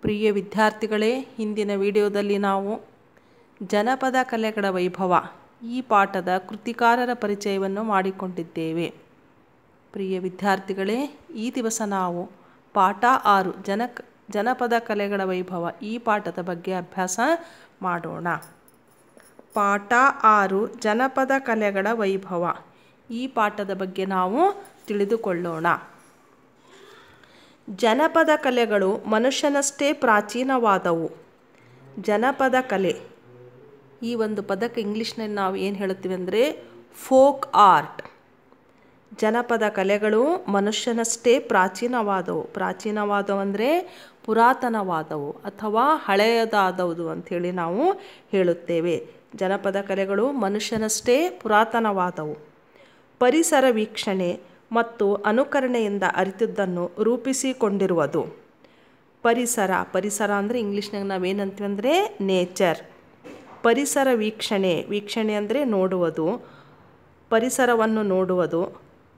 ಪ್ರಿಯ ವಿದ್ಯಾರ್ಥಿಗಳೇ, ಹಿಂದಿನ ವಿಡಿಯೋದಲ್ಲಿ ನಾವು ಜನಪದ ಕಲೆಗಳ ವೈಭವ ಈ ಪಾಠದ ಕೃತಿಕಾರರ ಪರಿಚಯವನ್ನು ಮಾಡಿಕೊಂಡಿದ್ದೇವೆ. ಪ್ರಿಯ ವಿದ್ಯಾರ್ಥಿಗಳೇ, ಈ ದಿವಸ ನಾವು ಪಾಠ 6 ಜನಪದ ಕಲೆಗಳ ವೈಭವ ಈ ಪಾಠದ ಬಗ್ಗೆ ಅಭ್ಯಾಸ ಮಾಡೋಣ. ಪಾಠ 6 ಜನಪದ ಕಲೆಗಳ ವೈಭವ ಈ ಪಾಠದ ಬಗ್ಗೆ ನಾವು ತಿಳಿದುಕೊಳ್ಳೋಣ. ಜನಪದ ಕಲೆಗಳು ಮನುಷ್ಯನಷ್ಟೇ ಪ್ರಾಚೀನವಾದವು. ಜನಪದ ಕಲೆ ಈ ಒಂದು ಪದಕ್ಕೆ ಇಂಗ್ಲೀಷ್ನಲ್ಲಿ ನಾವು ಏನು ಹೇಳ್ತೀವಿ ಅಂದರೆ ಫೋಕ್ ಆರ್ಟ್. ಜನಪದ ಕಲೆಗಳು ಮನುಷ್ಯನಷ್ಟೇ ಪ್ರಾಚೀನವಾದವು ಅಂದರೆ ಪುರಾತನವಾದವು ಅಥವಾ ಹಳೆಯದಾದವು ಅಂಥೇಳಿ ನಾವು ಹೇಳುತ್ತೇವೆ. ಜನಪದ ಕಲೆಗಳು ಮನುಷ್ಯನಷ್ಟೇ ಪುರಾತನವಾದವು. ಪರಿಸರ ವೀಕ್ಷಣೆ ಮತ್ತು ಅನುಕರಣೆಯಿಂದ ಅರಿತದ್ದನ್ನು ರೂಪಿಸಿಕೊಂಡಿರುವುದು. ಪರಿಸರ ಅಂದರೆ ಇಂಗ್ಲೀಷ್ನಾಗ ನಾವೇನಂತೀವಿ ಅಂದರೆ ನೇಚರ್. ಪರಿಸರ ವೀಕ್ಷಣೆ ಅಂದರೆ ನೋಡುವುದು, ಪರಿಸರವನ್ನು ನೋಡುವುದು.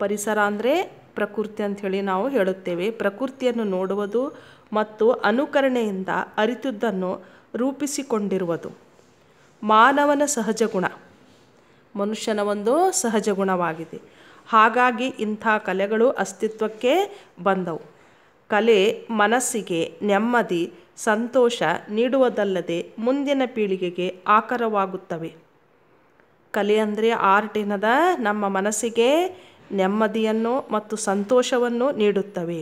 ಪರಿಸರ ಅಂದರೆ ಪ್ರಕೃತಿ ಅಂಥೇಳಿ ನಾವು ಹೇಳುತ್ತೇವೆ. ಪ್ರಕೃತಿಯನ್ನು ನೋಡುವುದು ಮತ್ತು ಅನುಕರಣೆಯಿಂದ ಅರಿತದ್ದನ್ನು ರೂಪಿಸಿಕೊಂಡಿರುವುದು. ಮಾನವನ ಸಹಜ ಗುಣ, ಮನುಷ್ಯನ ಒಂದು ಸಹಜ ಗುಣವಾಗಿದೆ. ಹಾಗಾಗಿ ಇಂಥ ಕಲೆಗಳು ಅಸ್ತಿತ್ವಕ್ಕೆ ಬಂದವು. ಕಲೆ ಮನಸ್ಸಿಗೆ ನೆಮ್ಮದಿ, ಸಂತೋಷ ನೀಡುವುದಲ್ಲದೆ ಮುಂದಿನ ಪೀಳಿಗೆಗೆ ಆಕರವಾಗುತ್ತವೆ. ಕಲೆ ಅಂದರೆ ಆರ್ಟ್ ಏನದ ನಮ್ಮ ಮನಸ್ಸಿಗೆ ನೆಮ್ಮದಿಯನ್ನು ಮತ್ತು ಸಂತೋಷವನ್ನು ನೀಡುತ್ತವೆ.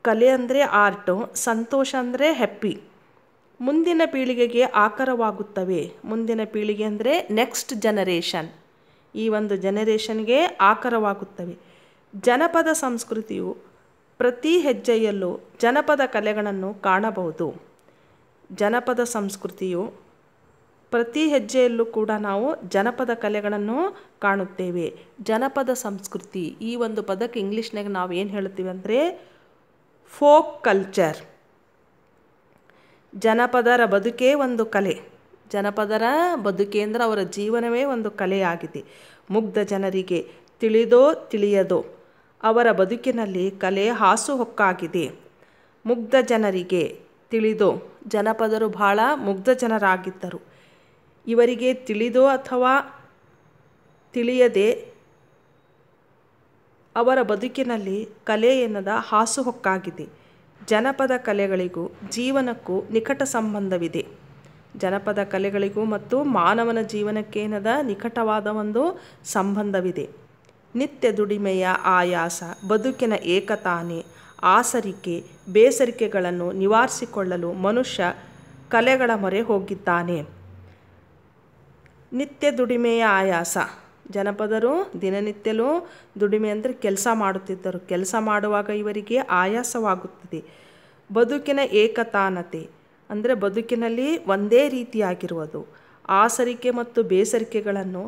ಕಲೆ ಅಂದರೆ ಆರ್ಟು, ಸಂತೋಷ ಅಂದರೆ ಹ್ಯಾಪಿ. ಮುಂದಿನ ಪೀಳಿಗೆಗೆ ಆಕರವಾಗುತ್ತವೆ. ಮುಂದಿನ ಪೀಳಿಗೆ ಅಂದರೆ ನೆಕ್ಸ್ಟ್ ಜನರೇಷನ್. ಈ ಒಂದು ಜನರೇಷನ್ಗೆ ಆಕರವಾಗುತ್ತವೆ. ಜನಪದ ಸಂಸ್ಕೃತಿಯು ಪ್ರತಿ ಹೆಜ್ಜೆಯಲ್ಲೂ ಜನಪದ ಕಲೆಗಳನ್ನು ಕಾಣಬಹುದು. ಜನಪದ ಸಂಸ್ಕೃತಿಯು ಪ್ರತಿ ಹೆಜ್ಜೆಯಲ್ಲೂ ಕೂಡ ನಾವು ಜನಪದ ಕಲೆಗಳನ್ನು ಕಾಣುತ್ತೇವೆ. ಜನಪದ ಸಂಸ್ಕೃತಿ ಈ ಒಂದು ಪದಕ್ಕೆ ಇಂಗ್ಲೀಷ್ನಾಗ ನಾವು ಏನು ಹೇಳ್ತೀವಿ ಅಂದರೆ ಫೋಕ್ ಕಲ್ಚರ್. ಜನಪದರ ಬದುಕೇ ಒಂದು ಕಲೆ. ಜನಪದರ ಬದುಕೆ ಅಂದರೆ ಅವರ ಜೀವನವೇ ಒಂದು ಕಲೆಯಾಗಿದೆ. ಮುಗ್ಧ ಜನರಿಗೆ ತಿಳಿದೋ ತಿಳಿಯದೋ ಅವರ ಬದುಕಿನಲ್ಲಿ ಕಲೆ ಹಾಸುಹೊಕ್ಕಾಗಿದೆ. ಮುಗ್ಧ ಜನರಿಗೆ ತಿಳಿದೋ, ಜನಪದರು ಬಹಳ ಮುಗ್ಧ ಜನರಾಗಿದ್ದರು. ಇವರಿಗೆ ತಿಳಿದೋ ಅಥವಾ ತಿಳಿಯದೆ ಅವರ ಬದುಕಿನಲ್ಲಿ ಕಲೆ ಎನ್ನದ ಹಾಸುಹೊಕ್ಕಾಗಿದೆ. ಜನಪದ ಕಲೆಗಳಿಗೂ ಜೀವನಕ್ಕೂ ನಿಕಟ ಸಂಬಂಧವಿದೆ. ಜನಪದ ಕಲೆಗಳಿಗೂ ಮತ್ತು ಮಾನವನ ಜೀವನಕ್ಕೇನದ ನಿಕಟವಾದ ಒಂದು ಸಂಬಂಧವಿದೆ. ನಿತ್ಯ ದುಡಿಮೆಯ ಆಯಾಸ, ಬದುಕಿನ ಏಕತಾನೆ, ಆಸರಿಕೆ ಬೇಸರಿಕೆಗಳನ್ನು ನಿವಾರಿಸಿಕೊಳ್ಳಲು ಮನುಷ್ಯ ಕಲೆಗಳ ಮೊರೆ ಹೋಗಿದ್ದಾನೆ. ನಿತ್ಯ ದುಡಿಮೆಯ ಆಯಾಸ, ಜನಪದರು ದಿನನಿತ್ಯಲೂ ದುಡಿಮೆ ಅಂದರೆ ಕೆಲಸ ಮಾಡುತ್ತಿದ್ದರು. ಕೆಲಸ ಮಾಡುವಾಗ ಇವರಿಗೆ ಆಯಾಸವಾಗುತ್ತದೆ. ಬದುಕಿನ ಏಕತಾನತೆ ಅಂದರೆ ಬದುಕಿನಲ್ಲಿ ಒಂದೇ ರೀತಿಯಾಗಿರುವುದು. ಆಸರಿಕೆ ಮತ್ತು ಬೇಸರಿಕೆಗಳನ್ನು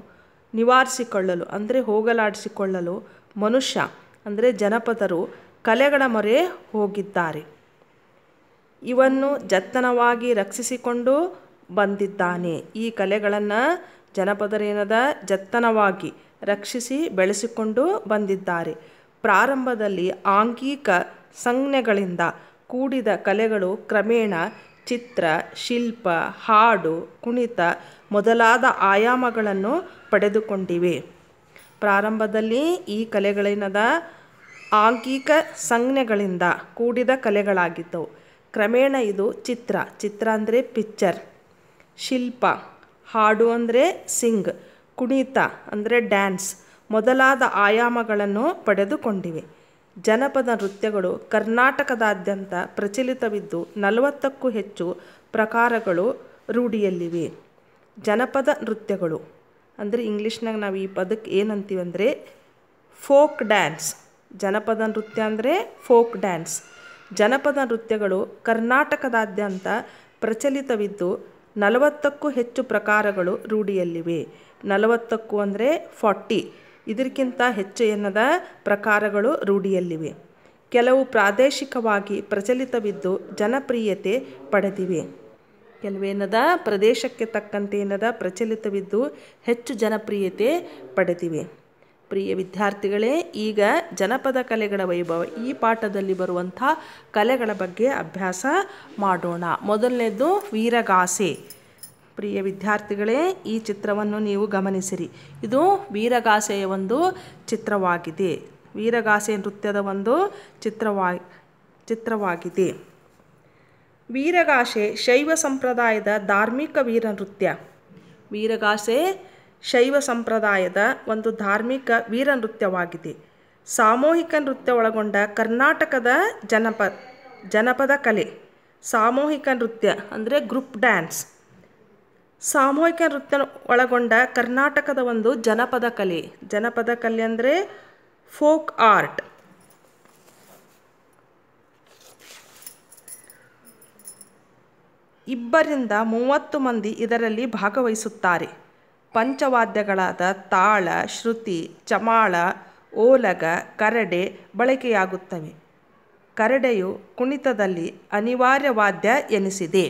ನಿವಾರಿಸಿಕೊಳ್ಳಲು ಅಂದರೆ ಹೋಗಲಾಡಿಸಿಕೊಳ್ಳಲು ಮನುಷ್ಯ ಅಂದರೆ ಜನಪದರು ಕಲೆಗಳ ಮೊರೆ ಹೋಗಿದ್ದಾರೆ. ಇವನ್ನು ಜತನವಾಗಿ ರಕ್ಷಿಸಿಕೊಂಡು ಬಂದಿದ್ದಾನೆ. ಈ ಕಲೆಗಳನ್ನು ಜನಪದರೇನದ ಜತನವಾಗಿ ರಕ್ಷಿಸಿ ಬೆಳೆಸಿಕೊಂಡು ಬಂದಿದ್ದಾರೆ. ಪ್ರಾರಂಭದಲ್ಲಿ ಆಂಗಿಕ ಸಂಜ್ಞೆಗಳಿಂದ ಕೂಡಿದ ಕಲೆಗಳು ಕ್ರಮೇಣ ಚಿತ್ರ, ಶಿಲ್ಪ, ಹಾಡು, ಕುಣಿತ ಮೊದಲಾದ ಆಯಾಮಗಳನ್ನು ಪಡೆದುಕೊಂಡಿವೆ. ಪ್ರಾರಂಭದಲ್ಲಿ ಈ ಕಲೆಗಳೇನದ ಆಂಗಿಕ ಸಂಜ್ಞೆಗಳಿಂದ ಕೂಡಿದ ಕಲೆಗಳಾಗಿದ್ದವು. ಕ್ರಮೇಣ ಇದು ಚಿತ್ರ ಅಂದರೆ ಪಿಕ್ಚರ್, ಶಿಲ್ಪ, ಹಾಡು ಅಂದರೆ ಸಿಂಗ್, ಕುಣಿತ ಅಂದರೆ ಡ್ಯಾನ್ಸ್ ಮೊದಲಾದ ಆಯಾಮಗಳನ್ನು ಪಡೆದುಕೊಂಡಿವೆ. ಜನಪದ ನೃತ್ಯಗಳು ಕರ್ನಾಟಕದಾದ್ಯಂತ ಪ್ರಚಲಿತವಿದ್ದು 40ಕ್ಕೂ ಹೆಚ್ಚು ಪ್ರಕಾರಗಳು ರೂಢಿಯಲ್ಲಿವೆ. ಜನಪದ ನೃತ್ಯಗಳು ಅಂದರೆ ಇಂಗ್ಲೀಷ್ನಾಗ ನಾವು ಈ ಪದಕ್ಕೆ ಏನಂತೀವಿ ಅಂದರೆ ಫೋಕ್ ಡ್ಯಾನ್ಸ್. ಜನಪದ ನೃತ್ಯ ಅಂದರೆ ಫೋಕ್ ಡ್ಯಾನ್ಸ್. ಜನಪದ ನೃತ್ಯಗಳು ಕರ್ನಾಟಕದಾದ್ಯಂತ ಪ್ರಚಲಿತವಿದ್ದು 40ಕ್ಕೂ ಹೆಚ್ಚು ಪ್ರಕಾರಗಳು ರೂಢಿಯಲ್ಲಿವೆ. 40ಕ್ಕೂ ಅಂದರೆ 40, ಇದಕ್ಕಿಂತ ಹೆಚ್ಚು ಎನ್ನದ ಪ್ರಕಾರಗಳು ರೂಢಿಯಲ್ಲಿವೆ. ಕೆಲವು ಪ್ರಾದೇಶಿಕವಾಗಿ ಪ್ರಚಲಿತವಿದ್ದು ಜನಪ್ರಿಯತೆ ಪಡೆದಿವೆ. ಕೆಲವೇನದ ಪ್ರದೇಶಕ್ಕೆ ತಕ್ಕಂತೆ ಏನದ ಪ್ರಚಲಿತವಿದ್ದು ಹೆಚ್ಚು ಜನಪ್ರಿಯತೆ ಪಡೆದಿವೆ. ಪ್ರಿಯ ವಿದ್ಯಾರ್ಥಿಗಳೇ, ಈಗ ಜನಪದ ಕಲೆಗಳ ವೈಭವ ಈ ಪಾಠದಲ್ಲಿ ಬರುವಂಥ ಕಲೆಗಳ ಬಗ್ಗೆ ಅಭ್ಯಾಸ ಮಾಡೋಣ. ಮೊದಲನೇದು ವೀರಗಾಸೆ. ಪ್ರಿಯ ವಿದ್ಯಾರ್ಥಿಗಳೇ, ಈ ಚಿತ್ರವನ್ನು ನೀವು ಗಮನಿಸಿರಿ. ಇದು ವೀರಗಾಸೆಯ ಒಂದು ಚಿತ್ರವಾಗಿದೆ. ವೀರಗಾಸೆ ನೃತ್ಯದ ಒಂದು ಚಿತ್ರವಾಗಿದೆ. ವೀರಗಾಸೆ ಶೈವ ಸಂಪ್ರದಾಯದ ಧಾರ್ಮಿಕ ವೀರ ನೃತ್ಯ. ವೀರಗಾಸೆ ಶೈವ ಸಂಪ್ರದಾಯದ ಒಂದು ಧಾರ್ಮಿಕ ವೀರ ನೃತ್ಯವಾಗಿದೆ. ಸಾಮೂಹಿಕ ನೃತ್ಯ ಒಳಗೊಂಡ ಕರ್ನಾಟಕದ ಜನಪದ ಕಲೆ. ಸಾಮೂಹಿಕ ನೃತ್ಯ ಅಂದರೆ ಗ್ರೂಪ್ ಡ್ಯಾನ್ಸ್. ಸಾಮೂಹಿಕ ನೃತ್ಯ ಒಳಗೊಂಡ ಕರ್ನಾಟಕದ ಒಂದು ಜನಪದ ಕಲೆ. ಜನಪದ ಕಲೆ ಅಂದರೆ ಫೋಕ್ ಆರ್ಟ್. ಇಬ್ಬರಿಂದ 30 ಮಂದಿ ಇದರಲ್ಲಿ ಭಾಗವಹಿಸುತ್ತಾರೆ. ಪಂಚವಾದ್ಯಗಳಾದ ತಾಳ, ಶ್ರುತಿ, ಚಮಾಳ, ಓಲಗ, ಕರಡೆ ಬಳಕೆಯಾಗುತ್ತವೆ. ಕರಡೆಯು ಕುಣಿತದಲ್ಲಿ ಅನಿವಾರ್ಯ ವಾದ್ಯ ಎನಿಸಿದೆ.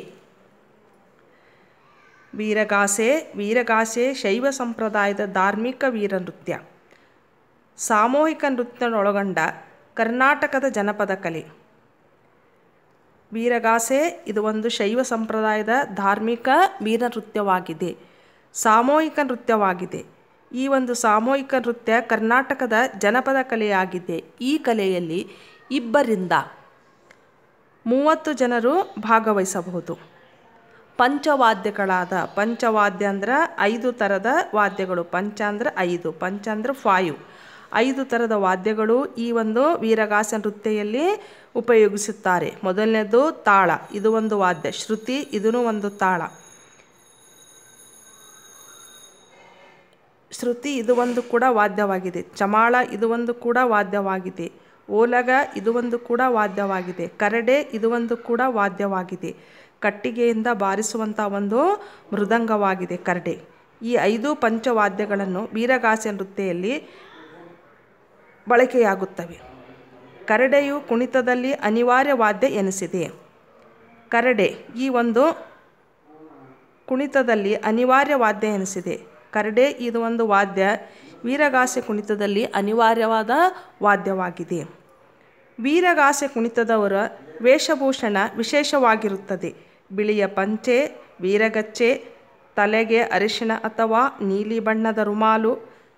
ವೀರಗಾಸೆ ಶೈವ ಸಂಪ್ರದಾಯದ ಧಾರ್ಮಿಕ ವೀರ ನೃತ್ಯ. ಸಾಮೂಹಿಕ ನೃತ್ಯನೊಳಗೊಂಡ ಕರ್ನಾಟಕದ ಜನಪದ ಕಲೆ. ವೀರಗಾಸೆ ಇದು ಒಂದು ಶೈವ ಸಂಪ್ರದಾಯದ ಧಾರ್ಮಿಕ ವೀರ ನೃತ್ಯವಾಗಿದೆ. ಸಾಮೂಹಿಕ ನೃತ್ಯವಾಗಿದೆ. ಈ ಒಂದು ಸಾಮೂಹಿಕ ನೃತ್ಯ ಕರ್ನಾಟಕದ ಜನಪದ ಕಲೆಯಾಗಿದೆ. ಈ ಕಲೆಯಲ್ಲಿ 2ರಿಂದ 30 ಜನರು ಭಾಗವಹಿಸಬಹುದು. ಪಂಚವಾದ್ಯ ಅಂದ್ರೆ 5 ಥರದ ವಾದ್ಯಗಳು. ಪಂಚ ಅಂದರೆ 5, ಪಂಚ ಅಂದರೆ 5 ಥರದ ವಾದ್ಯಗಳು ಈ ಒಂದು ವೀರಗಾಸೆ ನೃತ್ಯದಲ್ಲಿ ಉಪಯೋಗಿಸುತ್ತಾರೆ. ಮೊದಲನೇದು ತಾಳ, ಇದು ಒಂದು ವಾದ್ಯ. ಶ್ರುತಿ, ಇದೂ ಒಂದು ತಾಳ. ಶ್ರುತಿ ಇದು ಒಂದು ಕೂಡ ವಾದ್ಯವಾಗಿದೆ. ಚಮಾಳ ಇದು ಒಂದು ಕೂಡ ವಾದ್ಯವಾಗಿದೆ. ಓಲಗ ಇದು ಒಂದು ಕೂಡ ವಾದ್ಯವಾಗಿದೆ. ಕರಡೆ ಇದು ಒಂದು ಕೂಡ ವಾದ್ಯವಾಗಿದೆ. ಕಟ್ಟಿಗೆಯಿಂದ ಬಾರಿಸುವಂಥ ಒಂದು ಮೃದಂಗವಾಗಿದೆ ಕರಡೆ. ಈ 5 ಪಂಚವಾದ್ಯಗಳನ್ನು ವೀರಗಾಸೆ ನೃತ್ಯದಲ್ಲಿ ಬಳಕೆಯಾಗುತ್ತವೆ. ಕರಡೆಯು ಕುಣಿತದಲ್ಲಿ ಅನಿವಾರ್ಯ ವಾದ್ಯ ಎನಿಸಿದೆ. ಕರಡೆ ಈ ಒಂದು ಕುಣಿತದಲ್ಲಿ ಅನಿವಾರ್ಯ ವಾದ್ಯ ಎನಿಸಿದೆ. ಕರಡೆ ಇದು ಒಂದು ವಾದ್ಯ ವೀರಗಾಸೆ ಕುಣಿತದಲ್ಲಿ ಅನಿವಾರ್ಯವಾದ ವಾದ್ಯವಾಗಿದೆ. ವೀರಗಾಸೆ ಕುಣಿತದವರ ವೇಷಭೂಷಣ ವಿಶೇಷವಾಗಿರುತ್ತದೆ. ಬಿಳಿಯ ಪಂಚೆ, ವೀರಗಚ್ಚೆ, ತಲೆಗೆ ಅರಿಶಿಣ ಅಥವಾ ನೀಲಿ ಬಣ್ಣದ ರುಮಾಲು,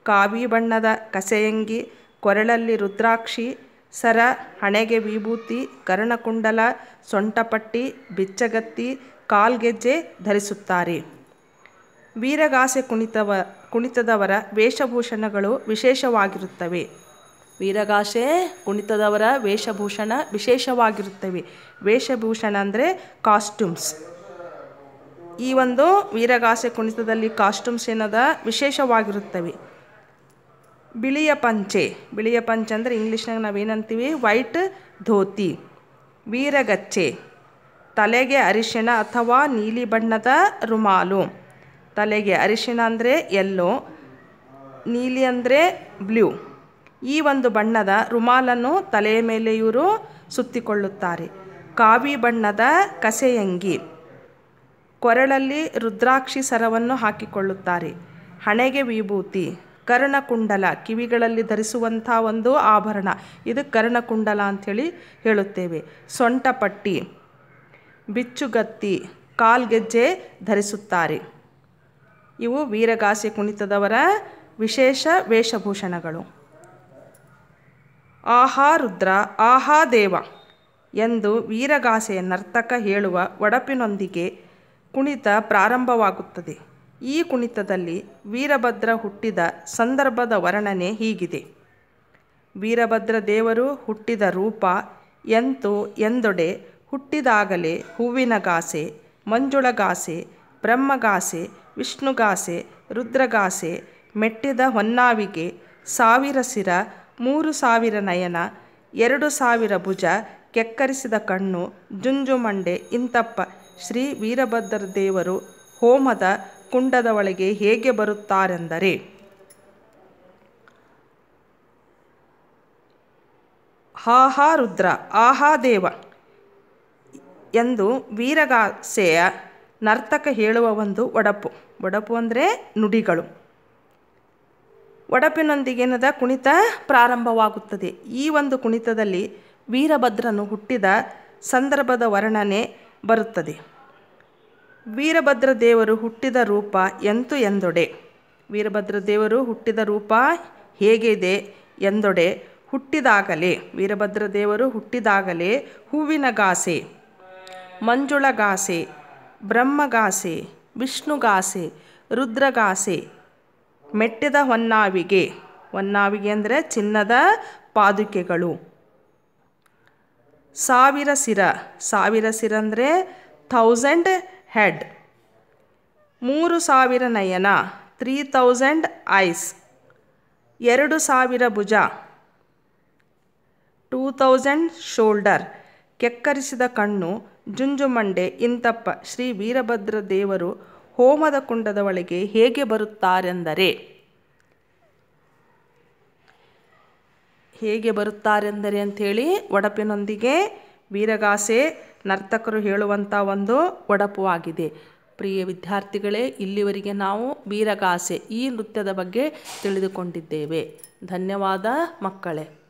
ಕಾವಿ ಬಣ್ಣದ ಕಸೆಯಂಗಿ, ಕೊರಳಲ್ಲಿ ರುದ್ರಾಕ್ಷಿ ಸರ, ಹಣೆಗೆ ವಿಭೂತಿ, ಕರ್ಣಕುಂಡಲ, ಸೊಂಟಪಟ್ಟಿ, ಬಿಚ್ಚಗತ್ತಿ, ಕಾಲ್ಗೆಜ್ಜೆ ಧರಿಸುತ್ತಾರೆ. ವೀರಗಾಸೆ ಕುಣಿತದವರ ವೇಷಭೂಷಣಗಳು ವಿಶೇಷವಾಗಿರುತ್ತವೆ. ವೀರಗಾಸೆ ಕುಣಿತದವರ ವೇಷಭೂಷಣ ವಿಶೇಷವಾಗಿರುತ್ತವೆ. ವೇಷಭೂಷಣ ಅಂದರೆ ಕಾಸ್ಟ್ಯೂಮ್ಸ್. ಈ ಒಂದು ವೀರಗಾಸೆ ಕುಣಿತದಲ್ಲಿ ಕಾಸ್ಟ್ಯೂಮ್ಸ್ ಏನದ ವಿಶೇಷವಾಗಿರುತ್ತವೆ. ಬಿಳಿಯ ಪಂಚೆ ಅಂದರೆ ಇಂಗ್ಲೀಷ್ನಾಗ ನಾವೇನಂತೀವಿ ವೈಟ್ ಧೋತಿ. ವೀರಗಚ್ಚೆ, ತಲೆಗೆ ಅರಿಶಿಣ ಅಥವಾ ನೀಲಿ ಬಣ್ಣದ ರುಮಾಲು. ತಲೆಗೆ ಅರಿಶಿಣ ಅಂದರೆ ಯೆಲ್ಲೋ, ನೀಲಿ ಅಂದರೆ ಬ್ಲೂ. ಈ ಒಂದು ಬಣ್ಣದ ರುಮಾಲನ್ನು ತಲೆಯ ಮೇಲೆ ಇವರು ಸುತ್ತಿಕೊಳ್ಳುತ್ತಾರೆ. ಕಾವಿ ಬಣ್ಣದ ಕಸೆಯಂಗಿ, ಕೊರಳಲ್ಲಿ ರುದ್ರಾಕ್ಷಿ ಸರವನ್ನು ಹಾಕಿಕೊಳ್ಳುತ್ತಾರೆ. ಹಣೆಗೆ ವಿಭೂತಿ, ಕರ್ಣಕುಂಡಲ, ಕಿವಿಗಳಲ್ಲಿ ಧರಿಸುವಂಥ ಒಂದು ಆಭರಣ, ಇದು ಕರ್ಣಕುಂಡಲ ಅಂಥೇಳಿ ಹೇಳುತ್ತೇವೆ. ಸೊಂಟಪಟ್ಟಿ, ಬಿಚ್ಚುಗತ್ತಿ, ಕಾಲ್ಗೆಜ್ಜೆ ಧರಿಸುತ್ತಾರೆ. ಇವು ವೀರಗಾಸೆ ಕುಣಿತದವರ ವಿಶೇಷ ವೇಷಭೂಷಣಗಳು. ಆಹಾ ರುದ್ರ, ಆಹಾ ದೇವ ಎಂದು ವೀರಗಾಸೆಯ ನರ್ತಕ ಹೇಳುವ ಒಡಪಿನೊಂದಿಗೆ ಕುಣಿತ ಪ್ರಾರಂಭವಾಗುತ್ತದೆ. ಈ ಕುಣಿತದಲ್ಲಿ ವೀರಭದ್ರ ಹುಟ್ಟಿದ ಸಂದರ್ಭದ ವರ್ಣನೆ ಹೀಗಿದೆ. ವೀರಭದ್ರ ದೇವರು ಹುಟ್ಟಿದ ರೂಪ ಎಂದೊಡೆ ಹುಟ್ಟಿದಾಗಲೇ ಹೂವಿನಗಾಸೆ, ಮಂಜುಳಗಾಸೆ, ಬ್ರಹ್ಮಗಾಸೆ, ವಿಷ್ಣುಗಾಸೆ, ರುದ್ರಗಾಸೆ, ಮೆಟ್ಟಿದ ಹೊನ್ನಾವಿಗೆ, 1000 ಶಿರ, 3000 ನಯನ, 2000 ಭುಜ, ಕೆಕ್ಕರಿಸಿದ ಕಣ್ಣು, ಜುಂಜುಮಂಡೆ ಇಂತಪ್ಪ ಶ್ರೀ ವೀರಭದ್ರ ದೇವರು ಹೋಮದ ಕುಂಡದ ಒಳಗೆ ಹೇಗೆ ಬರುತ್ತಾರೆಂದರೆ, ಆಹಾ ರುದ್ರ, ಆಹಾ ದೇವ ಎಂದು ವೀರಗಾಸೆಯ ನರ್ತಕ ಹೇಳುವ ಒಂದು ಒಡಪು ಅಂದರೆ ನುಡಿಗಳು. ಒಡಪಿನೊಂದಿಗೆ ಏನದ ಕುಣಿತ ಪ್ರಾರಂಭವಾಗುತ್ತದೆ. ಈ ಒಂದು ಕುಣಿತದಲ್ಲಿ ವೀರಭದ್ರನು ಹುಟ್ಟಿದ ಸಂದರ್ಭದ ವರ್ಣನೆ ಬರುತ್ತದೆ. ವೀರಭದ್ರ ದೇವರು ಹುಟ್ಟಿದ ರೂಪ ಎಂತು ಎಂದೊಡೆ. ವೀರಭದ್ರ ದೇವರು ಹುಟ್ಟಿದ ರೂಪ ಹೇಗಿದೆ ಎಂದೊಡೆ. ಹುಟ್ಟಿದಾಗಲೇ ವೀರಭದ್ರ ದೇವರು ಹುಟ್ಟಿದಾಗಲೇ ಹೂವಿನಗಾಸೆ, ಮಂಜುಳಗಾಸೆ, ಬ್ರಹ್ಮಗಾಸೆ, ವಿಷ್ಣುಗಾಸೆ, ರುದ್ರಗಾಸೆ, ಮೆಟ್ಟಿದ ಹೊನ್ನಾವಿಗೆ. ಹೊನ್ನಾವಿಗೆ ಅಂದರೆ ಚಿನ್ನದ ಪಾದುಕೆಗಳು. ಸಾವಿರ ಶಿರ, ಸಾವಿರ ಶಿರ ಅಂದರೆ 1000 ಹೆಡ್. 3000 ನಯನ, 3000 ಐಸ್. 2000 ಭುಜ, 2000 ಶೋಲ್ಡರ್. ಕೆಕ್ಕರಿಸಿದ ಕಣ್ಣು, ಜುಂಜುಮಂಡೆ. ಇಂತಪ್ಪ ಶ್ರೀ ವೀರಭದ್ರ ದೇವರು ಹೋಮದ ಕುಂಡದ ಒಳಗೆ ಹೇಗೆ ಬರುತ್ತಾರೆಂದರೆ ಅಂಥೇಳಿ ಒಡಪಿನೊಂದಿಗೆ ವೀರಗಾಸೆ ನರ್ತಕರು ಹೇಳುವಂಥ ಒಂದು ಒಡಪು ಆಗಿದೆ. ಪ್ರಿಯ ವಿದ್ಯಾರ್ಥಿಗಳೇ, ಇಲ್ಲಿವರೆಗೆ ನಾವು ವೀರಗಾಸೆ ಈ ನೃತ್ಯದ ಬಗ್ಗೆ ತಿಳಿದುಕೊಂಡಿದ್ದೇವೆ. ಧನ್ಯವಾದ ಮಕ್ಕಳೇ.